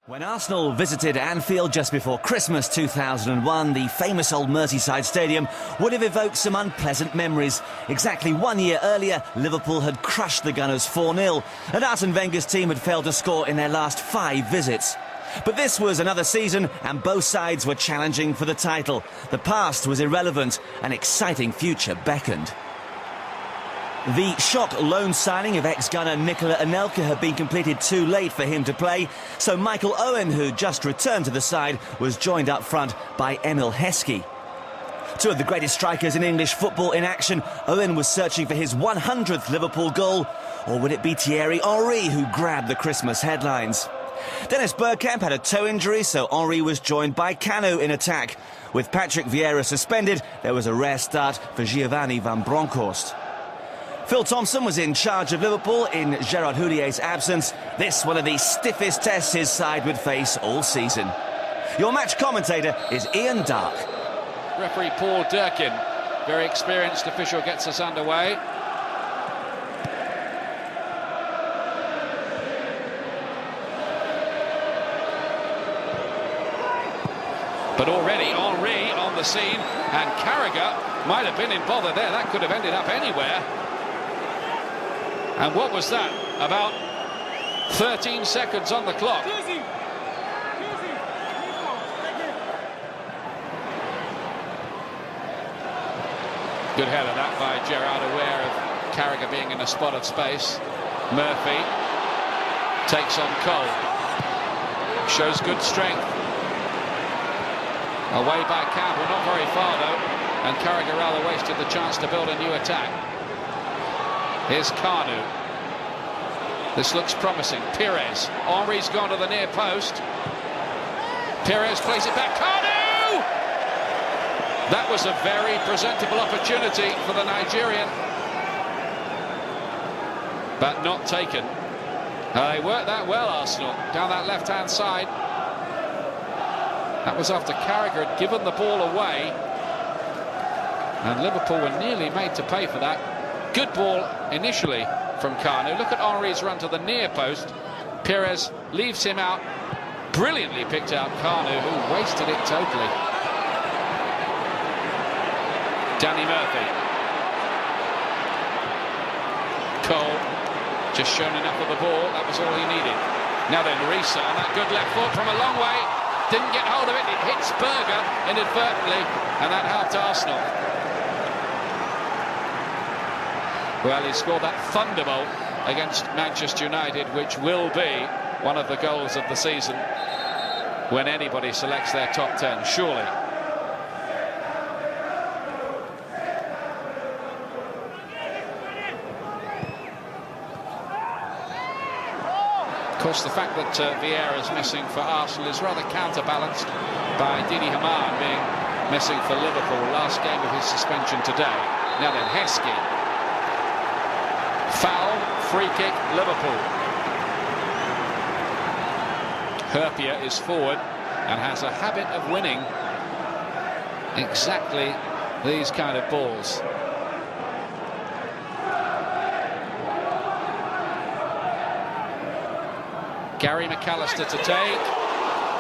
When Arsenal visited Anfield just before Christmas 2001, the famous old Merseyside stadium would have evoked some unpleasant memories. Exactly 1 year earlier, Liverpool had crushed the Gunners 4-0, and Arsene Wenger's team had failed to score in their last 5 visits. But this was another season, and both sides were challenging for the title. The past was irrelevant, an exciting future beckoned. The shock loan signing of ex-gunner Nicola Anelka had been completed too late for him to play, so Micheal Owen, who just returned to the side, was joined up front by Emile Heskey. Two of the greatest strikers in English football in action, Owen was searching for his 100th Liverpool goal, or would it be Thierry Henry who grabbed the Christmas headlines? Dennis Bergkamp had a toe injury, so Henry was joined by Kanu in attack. With Patrik Berger suspended, there was a rare start for Giovanni van Bronckhorst. Phil Thompson was in charge of Liverpool in Gerrard absence. This one of the stiffest tests his side would face all season. Your match commentator is Ian Dark. Referee Paul Durkin, very experienced official, gets us underway. But already Henry on the scene, and Carragher might have been in bother there. That could have ended up anywhere. And what was that? About 13 seconds on the clock. Good header that by Gerrard, aware of Carragher being in a spot of space. Murphy takes on Cole. Shows good strength. Away by Campbell, not very far though. And Carragher rather wasted the chance to build a new attack. Here's Kanu. This looks promising. Pires. Henry's gone to the near post. Pires plays it back. Kanu! That was a very presentable opportunity for the Nigerian. But not taken. They worked that well, Arsenal, down that left-hand side. That was after Carragher had given the ball away. And Liverpool were nearly made to pay for that. Good ball initially from Kanu. Look at Henry's run to the near post. Pires leaves him out. Brilliantly picked out Kanu, who wasted it totally. Danny Murphy. Cole just shown enough of the ball. That was all he needed. Now then, Riise on that good left foot from a long way. Didn't get hold of it. It hits Berger inadvertently, and that helped Arsenal. Well, he scored that thunderbolt against Manchester United, which will be one of the goals of the season when anybody selects their top 10, surely. Of course, the fact that Vieira is missing for Arsenal is rather counterbalanced by Didi Hamann being missing for Liverpool, last game of his suspension today. Now then, Heskey. Foul, free kick, Liverpool. Hyypiä is forward and has a habit of winning exactly these kind of balls. Gary McAllister to take.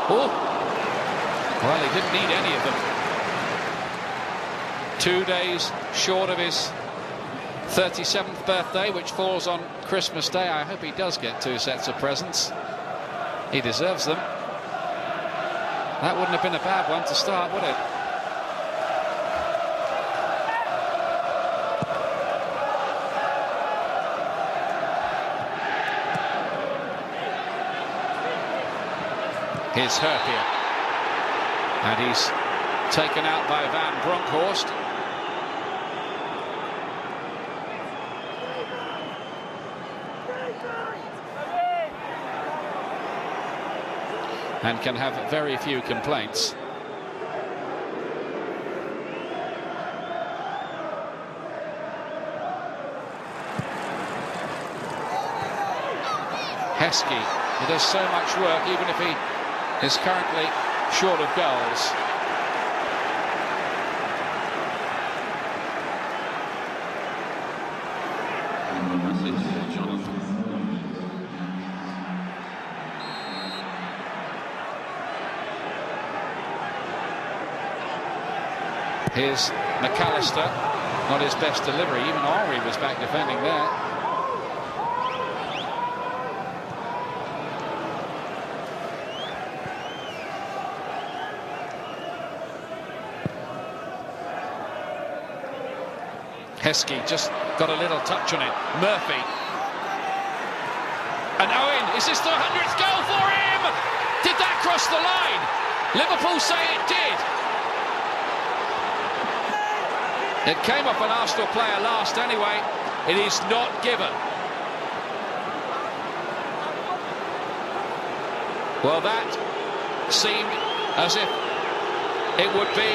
Oh, well, he didn't need any of them. 2 days short of his 37th birthday, which falls on Christmas Day. I hope he does get 2 sets of presents. He deserves them. That wouldn't have been a bad one to start, would it? Here's Hyypiä. And he's taken out by Van Bronckhorst. And can have very few complaints. Heskey, he does so much work, even if he is currently short of goals. Here's McAllister, not his best delivery. Even Henry was back defending there. Heskey just got a little touch on it. Murphy. And Owen, is this the 100th goal for him? Did that cross the line? Liverpool say it did. It came off an Arsenal player last anyway. It is not given. Well, that seemed as if it would be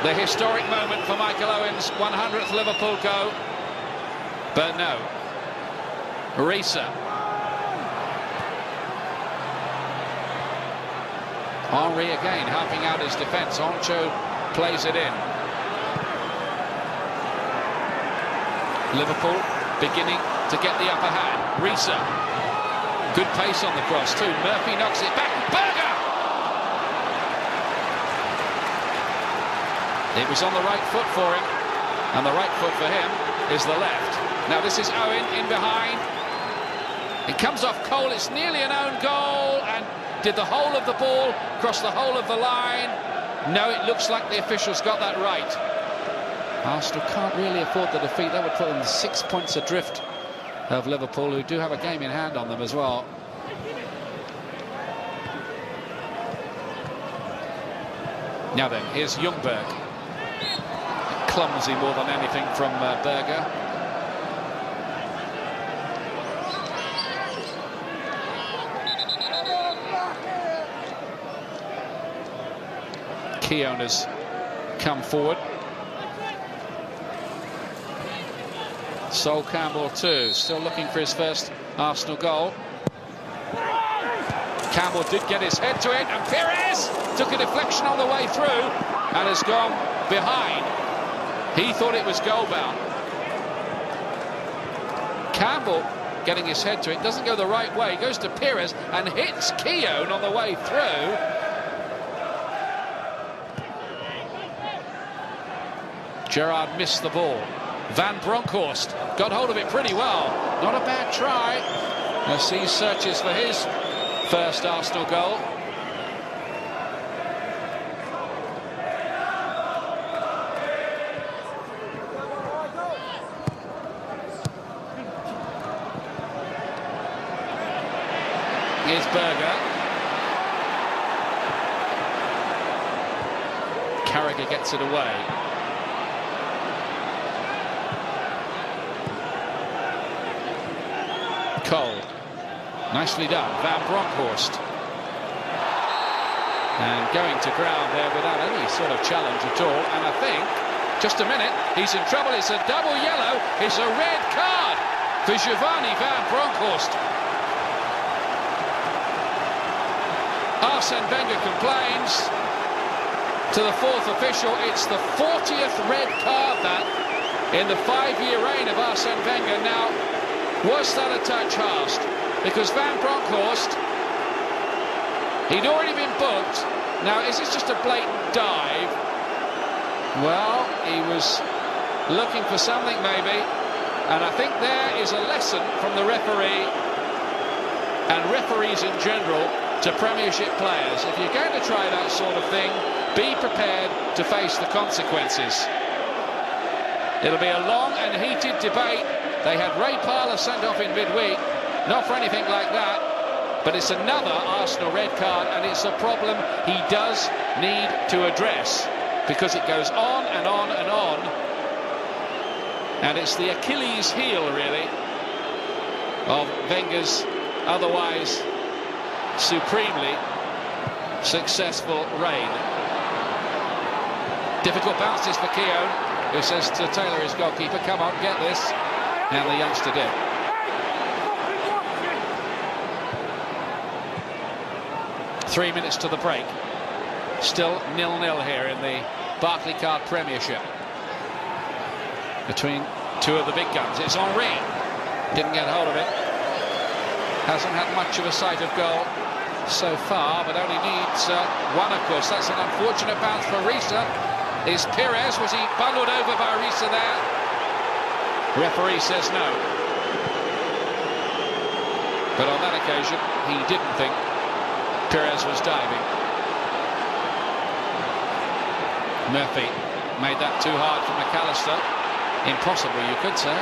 the historic moment for Micheal Owen's 100th Liverpool goal. But no. Riise. Henry again helping out his defence. Henchoz plays it in. Liverpool beginning to get the upper hand. Riise. Good pace on the cross too. Murphy knocks it back. Berger! It was on the right foot for him. And the right foot for him is the left. Now this is Owen in behind. It comes off Cole. It's nearly an own goal. And did the whole of the ball cross the whole of the line? No, it looks like the officials got that right. Arsenal can't really afford the defeat. That would put them 6 points adrift of Liverpool, who do have a game in hand on them as well. Now then, here's Ljungberg. Clumsy more than anything from Berger. Keown has come forward. Sol Campbell too, still looking for his first Arsenal goal. Campbell did get his head to it, and Pires took a deflection on the way through and has gone behind. He thought it was goal bound. Campbell getting his head to it, doesn't go the right way, goes to Pires and hits Keown on the way through. Gerrard missed the ball. Van Bronckhorst got hold of it pretty well. Not a bad try as he searches for his first Arsenal goal. Here's Berger. Carragher gets it away. Cole. Nicely done. Van Bronckhorst. And going to ground there without any sort of challenge at all. And I think, just a minute, he's in trouble. It's a double yellow. It's a red card for Giovanni van Bronckhorst. Arsene Wenger complains to the fourth official. It's the 40th red card that in the 5-year reign of Arsene Wenger. Now, was that a touch harsh? Because Van Bronckhorst, he'd already been booked. Now, is this just a blatant dive? Well, he was looking for something maybe. And I think there is a lesson from the referee and referees in general to Premiership players. If you're going to try that sort of thing, be prepared to face the consequences. It'll be a long and heated debate. They had Parlour sent off in midweek, not for anything like that, but it's another Arsenal red card, and it's a problem he does need to address, because it goes on and on and on, and it's the Achilles heel, really, of Wenger's otherwise supremely successful reign. Difficult bounces for Keown, who says to Taylor, his goalkeeper, come on, get this. And the youngster did. Three minutes to the break. Still 0-0 here in the Barclaycard Premiership. Between two of the big guns. It's Henry. Didn't get hold of it. Hasn't had much of a sight of goal so far, but only needs one, of course. That's an unfortunate bounce for Riise. is Pires. Was he bundled over by Riise there? Referee says no. But on that occasion, he didn't think Pires was diving. Murphy made that too hard for McAllister. Impossible, you could say.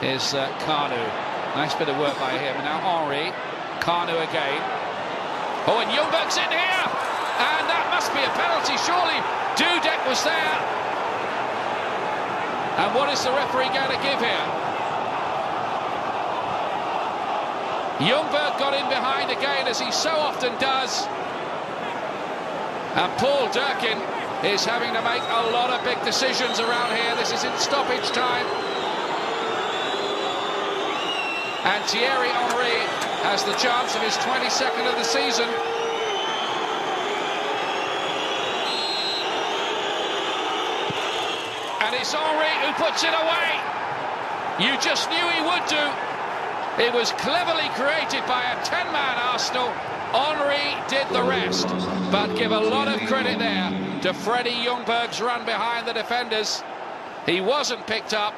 Is Kanu. Nice bit of work by him. Now Henry. Kanu again. Oh, and Ljungberg's in here! And that must be a penalty, surely. Dudek was there. And what is the referee going to give here? Ljungberg got in behind again, as he so often does. And Paul Durkin is having to make a lot of big decisions around here. This is in stoppage time. And Thierry Henry has the chance of his 22nd of the season. And it's Henry who puts it away. You just knew he would do. It was cleverly created by a 10-man Arsenal. Henry did the rest. But give a lot of credit there to Fredrik Ljungberg's run behind the defenders. He wasn't picked up.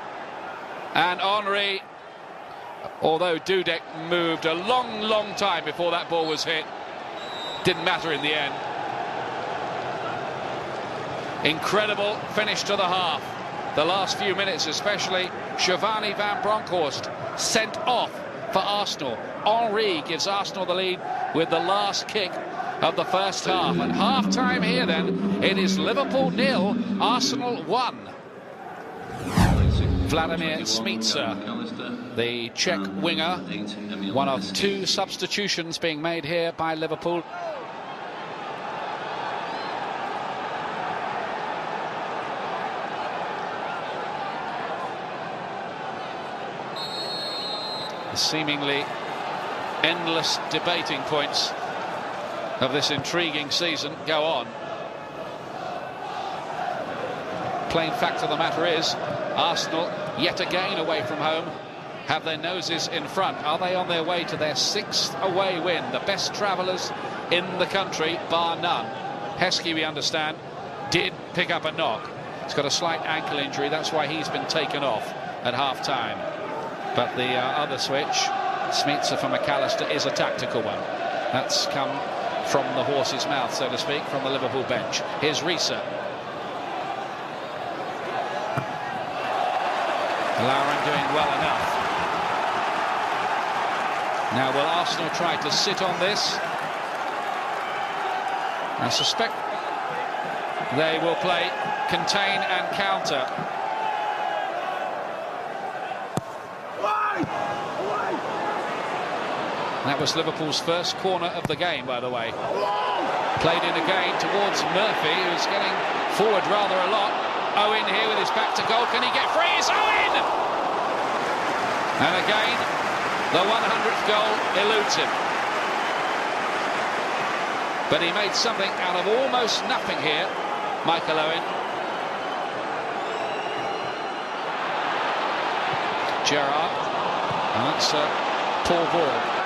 And Henry, although Dudek moved a long time before that ball was hit, didn't matter in the end. Incredible finish to the half. The last few minutes especially. Giovanni van Bronckhorst sent off for Arsenal. Henry gives Arsenal the lead with the last kick of the first half. At half-time here then, it is Liverpool 0, Arsenal 1. Vladimir Smicer, the Czech winger, one of two substitutions being made here by Liverpool. The seemingly endless debating points of this intriguing season go on. Plain fact of the matter is, Arsenal, yet again away from home, have their noses in front. Are they on their way to their 6th away win? The best travellers in the country, bar none. Heskey, we understand, did pick up a knock. He's got a slight ankle injury. That's why he's been taken off at half-time. But the other switch, Smicer for McAllister, is a tactical one. That's come from the horse's mouth, so to speak, from the Liverpool bench. Here's Riise. Lauren doing well enough. Now, will Arsenal try to sit on this? I suspect they will play contain and counter. That was Liverpool's first corner of the game, by the way. Played in again towards Murphy, who's getting forward rather a lot. Owen here with his back to goal. Can he get free? It's Owen! And again, the 100th goal eludes him. But he made something out of almost nothing here, Micheal Owen. Gerrard. And that's a poor ball.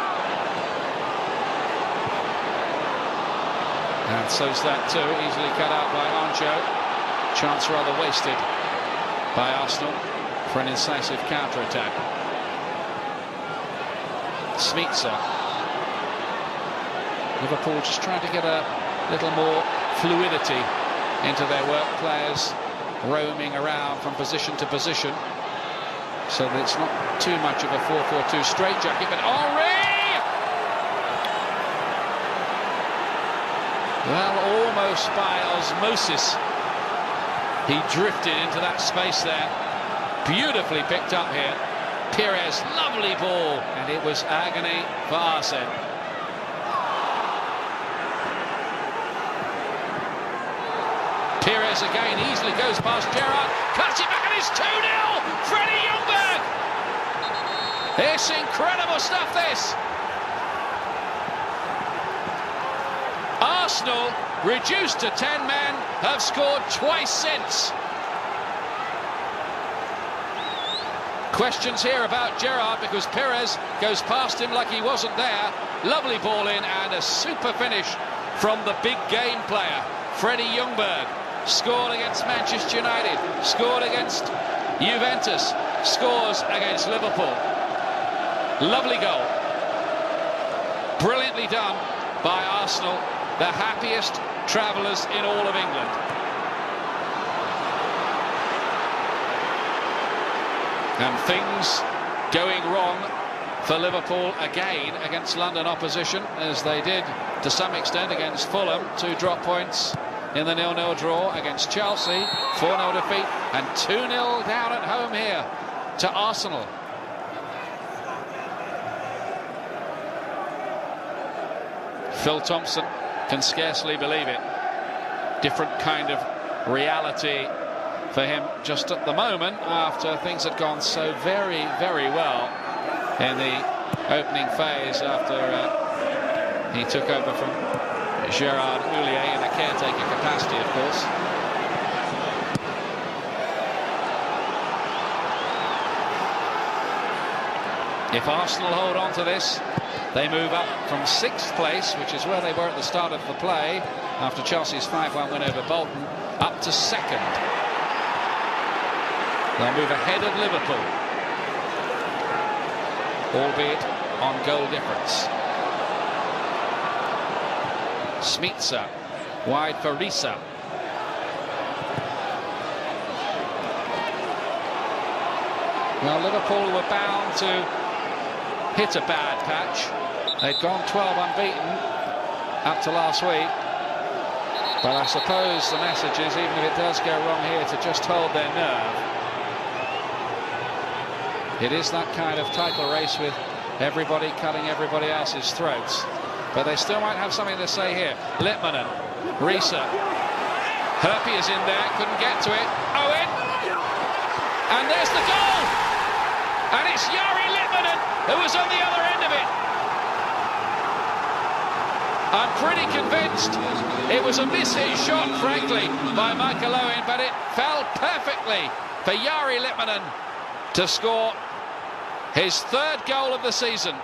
And so's that too, easily cut out by Henchoz. Chance rather wasted by Arsenal for an incisive counter-attack. Smicer. Liverpool just trying to get a little more fluidity into their work. Players roaming around from position to position, so that it's not too much of a 4-4-2 straitjacket. But Henry! Well, almost by osmosis, he drifted into that space there. Beautifully picked up here. Pires, lovely ball, and it was agony for Arne. Pires again, easily goes past Gerrard, cuts it back, and it's 2-0! Fredrik Ljungberg! It's incredible stuff, this! Arsenal, reduced to 10 men, have scored twice since. Questions here about Gerrard because Pires goes past him like he wasn't there. Lovely ball in and a super finish from the big game player. Fredrik Ljungberg scored against Manchester United, scored against Juventus, scores against Liverpool. Lovely goal. Brilliantly done by Arsenal, the happiest travellers in all of England. And things going wrong for Liverpool again against London opposition, as they did to some extent against Fulham, 2 drop points in the 0-0 draw against Chelsea, 4-0 defeat, and 2-0 down at home here to Arsenal. Phil Thompson can scarcely believe it. Different kind of reality for him just at the moment, after things had gone so very, very well in the opening phase after he took over from Gerard in a caretaker capacity, of course. If Arsenal hold on to this, they move up from 6th place, which is where they were at the start of the play, after Chelsea's 5-1 win over Bolton, up to 2nd. They'll move ahead of Liverpool, albeit on goal difference. Smicer, wide for Riise. Well, Liverpool were bound to hit a bad patch. They'd gone 12 unbeaten up to last week. But I suppose the message is, even if it does go wrong here, to just hold their nerve. It is that kind of title race with everybody cutting everybody else's throats. But they still might have something to say here. Litmanen, Riise. Hyypiä is in there, couldn't get to it. Owen! And there's the goal! And it's Jari Litmanen who was on the other end of it. I'm pretty convinced it was a miss-hit shot, frankly, by Micheal Owen, but it fell perfectly for Jari Litmanen to score his 3rd goal of the season.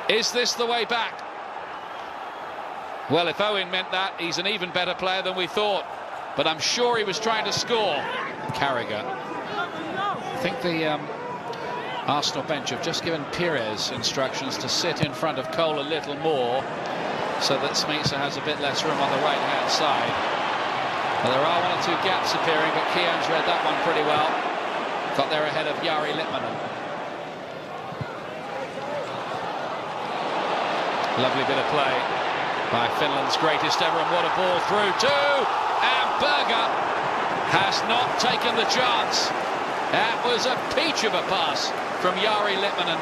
Is this the way back? Well, if Owen meant that, he's an even better player than we thought. But I'm sure he was trying to score. Carragher. I think the Arsenal bench have just given Pires instructions to sit in front of Cole a little more, so that Smicer has a bit less room on the right-hand side. Well, there are 1 or 2 gaps appearing, but Keown's read that one pretty well. Got there ahead of Jari Litmanen. Lovely bit of play by Finland's greatest ever, and what a ball through too. And Berger has not taken the chance. That was a peach of a pass from Jari Litmanen.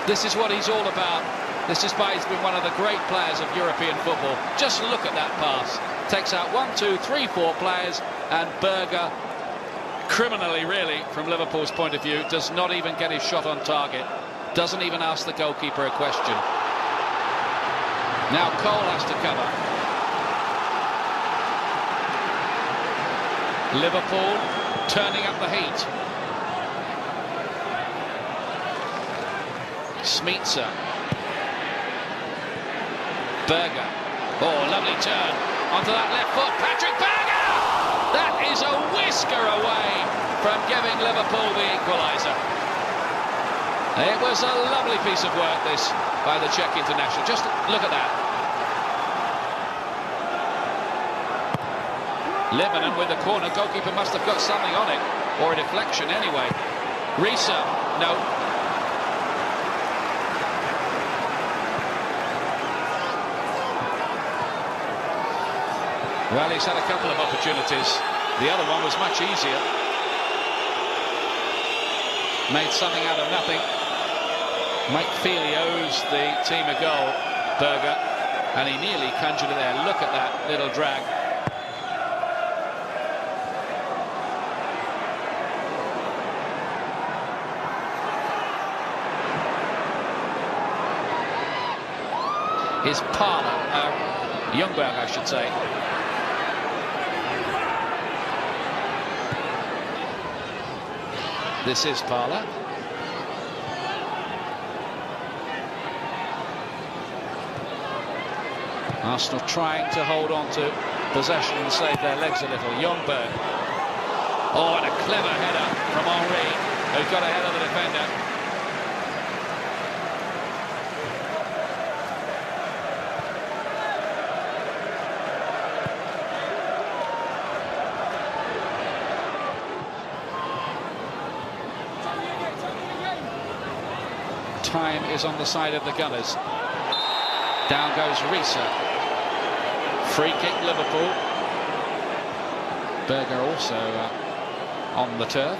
This is what he's all about. This is why he's been one of the great players of European football. Just look at that pass. Takes out 1, 2, 3, 4 players, and Berger, criminally really from Liverpool's point of view, does not even get his shot on target. Doesn't even ask the goalkeeper a question. Now Cole has to cover. Liverpool turning up the heat. Smicer. Berger. Oh, lovely turn onto that left foot. Patrik Berger! That is a whisker away from giving Liverpool the equaliser. It was a lovely piece of work, this, by the Czech international. Just look at that. Litmanen with the corner. Goalkeeper must have got something on it, or a deflection anyway. Riise, no. Well, he's had a couple of opportunities. The other one was much easier. Made something out of nothing. Mike Feely owes the team a goal, Berger, and he nearly conjured it there. Look at that little drag. is Parlour, Ljungberg, I should say. This is Parlour. Arsenal trying to hold on to possession and save their legs a little. Ljungberg. Oh, and a clever header from Henry, who got ahead of the defender. Time is on the side of the Gunners. Down goes Riise. Free kick Liverpool. Berger also on the turf.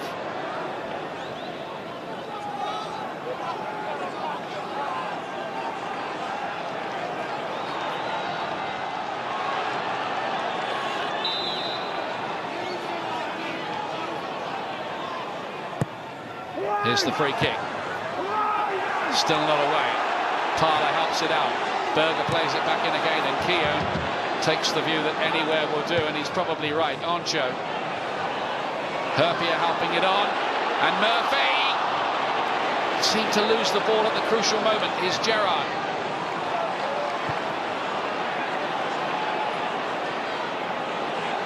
Here's the free kick. Still not away. Parlour helps it out. Berger plays it back in again, and Keown takes the view that anywhere will do, and he's probably right. Henchoz. Hyypiä helping it on, and Murphy seemed to lose the ball at the crucial moment. Here's Gerrard.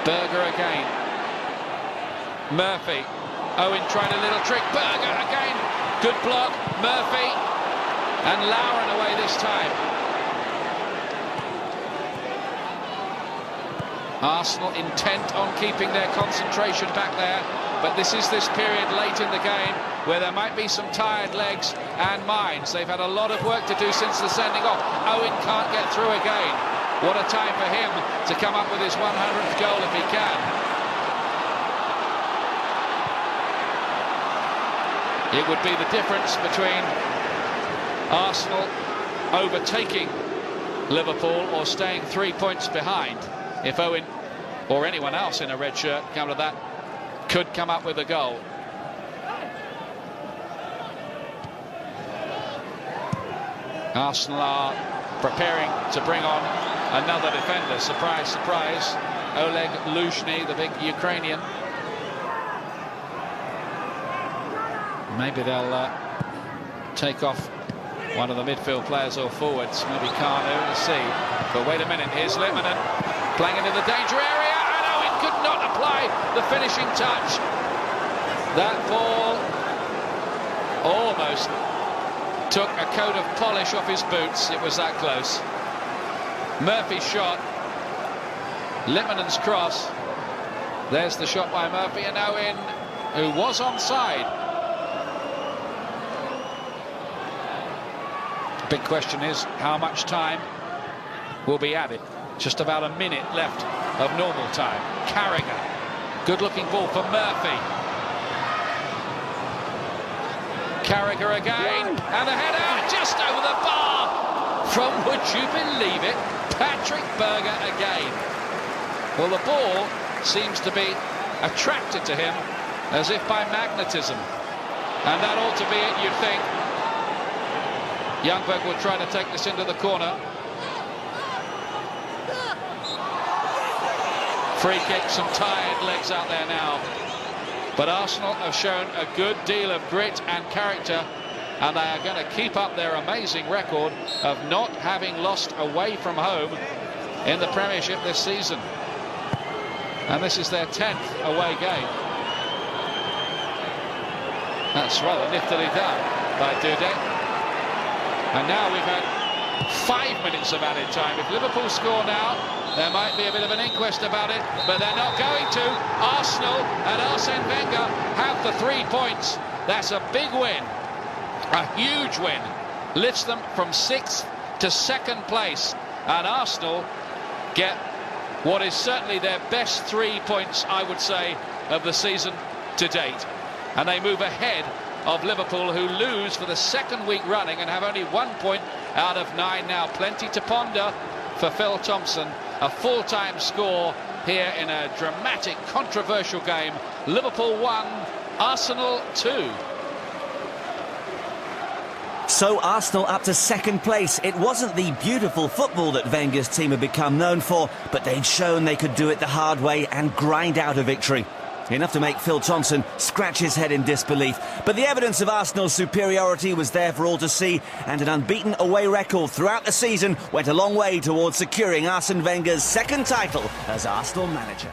Berger again. Murphy. Owen tried a little trick. Berger again. Good block. Murphy. And Lauren away this time. Arsenal intent on keeping their concentration back there, but this is this period late in the game where there might be some tired legs and minds. They've had a lot of work to do since the sending off. Owen can't get through again. What a time for him to come up with his 100th goal if he can. It would be the difference between Arsenal overtaking Liverpool or staying 3 points behind. If Owen or anyone else in a red shirt, come to that, could come up with a goal. Arsenal are preparing to bring on another defender. Surprise, surprise. Oleg Luzhny, the big Ukrainian. Maybe they'll take off one of the midfield players or forwards. Maybe Kanu, let's see. But wait a minute, here's Litmanen. Playing into the danger area, and Owen could not apply the finishing touch. That ball almost took a coat of polish off his boots. It was that close. Murphy's shot. Litmanen's cross. There's the shot by Murphy, and Owen, who was onside. Big question is how much time will be added. Just about a minute left of normal time. Carragher. Good looking ball for Murphy. Carragher again. And the header just over the bar. From, would you believe it, Patrik Berger again. Well, the ball seems to be attracted to him as if by magnetism. And that ought to be it, you'd think. Ljungberg will try to take this into the corner. Free kick, some tired legs out there now. But Arsenal have shown a good deal of grit and character, and they are going to keep up their amazing record of not having lost away from home in the Premiership this season. And this is their 10th away game. That's rather niftily done by Dudek. And now we've had 5 minutes of added time. If Liverpool score now, there might be a bit of an inquest about it, but they're not going to. Arsenal and Arsene Wenger have the 3 points. That's a big win, a huge win. Lifts them from 6th to 2nd place. And Arsenal get what is certainly their best 3 points, I would say, of the season to date. And they move ahead of Liverpool, who lose for the 2nd week running and have only 1 point out of 9 now. Plenty to ponder for Phil Thompson. A full-time score here in a dramatic, controversial game. Liverpool 1, Arsenal 2. So Arsenal up to second place. It wasn't the beautiful football that Wenger's team had become known for, but they'd shown they could do it the hard way and grind out a victory. Enough to make Phil Thompson scratch his head in disbelief. But the evidence of Arsenal's superiority was there for all to see, and an unbeaten away record throughout the season went a long way towards securing Arsene Wenger's second title as Arsenal manager.